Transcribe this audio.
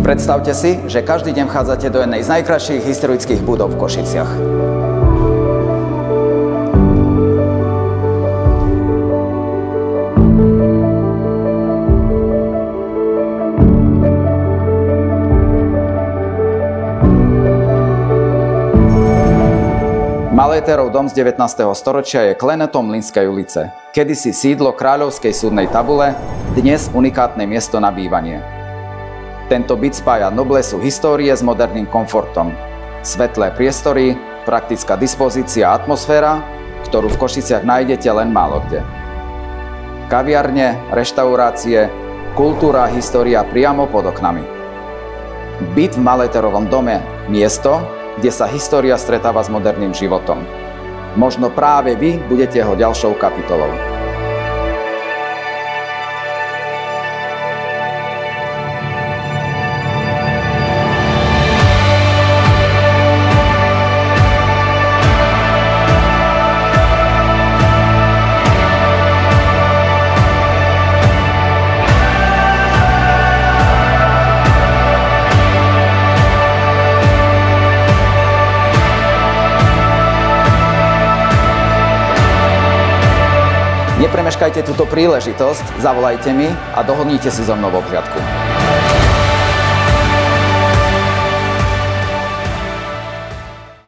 Predstavte si, že každý deň vchádzate do jednej z najkrajších historických budov v Košiciach. Maléterov dom z 19. storočia je klenetom Mlynskej ulice. Kedysi sídlo kráľovskej súdnej tabule, dnes unikátne miesto na bývanie. Tento byt spája noblesu histórie s moderným komfortom. Svetlé priestory, praktická dispozícia a atmosféra, ktorú v Košiciach nájdete len málo kde. Kaviarne, reštaurácie, kultúra a história priamo pod oknami. Byt v Maléterovom dome, miesto, kde sa história stretáva s moderným životom. Možno práve vy budete jeho ďalšou kapitolou. Nepremeškajte túto príležitosť, zavolajte mi a dohodnite si so mnou obhliadku.